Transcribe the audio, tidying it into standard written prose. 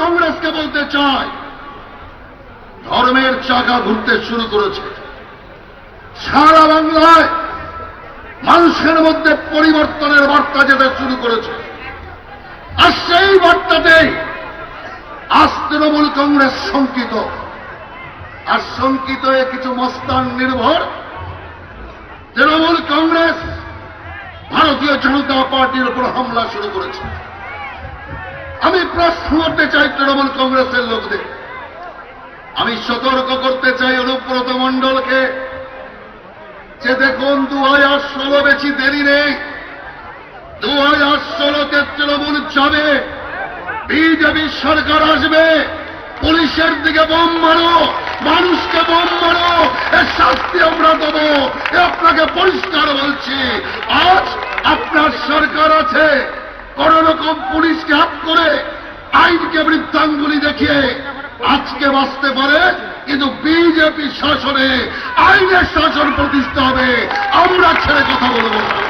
কংগ্রেসকে বলতে চাই, ধর্মের চাকা ঘুরতে শুরু করেছে। সারা বাংলায় মানুষের মধ্যে পরিবর্তনের বার্তা যেতে শুরু করেছে। আর সেই বার্তাতেই আজ তৃণমূল কংগ্রেস শঙ্কিত। আর শঙ্কিত কিছু মস্তান নির্ভর তৃণমূল কংগ্রেস ভারতীয় জনতা পার্টির উপর হামলা শুরু করেছে। আমি প্রশ্ন করতে চাই তৃণমূল কংগ্রেসের লোকদের, আমি সতর্ক করতে চাই অনুব্রত মণ্ডলকে যে দেখুন 2016 বেশি দেরি নেই। 2016-তে তৃণমূল যাবে, বিজেপি সরকার আসবে, পুলিশের দিকে বোম মারো, মানুষকে বোম মারো, এর শাস্তি আমরা দেবো। আপনাকে পরিষ্কার বলছি, আজ আপনার সরকার আছে, কোন রকম পুলিশকে হাত করে আইনকে বৃদ্ধাঙ্গুলি দেখিয়ে আজকে বাঁচতে পারে, কিন্তু বিজেপি শাসনে আইনের শাসন প্রতিষ্ঠা হবে। আমরা ছেড়ে কথা বলবো না।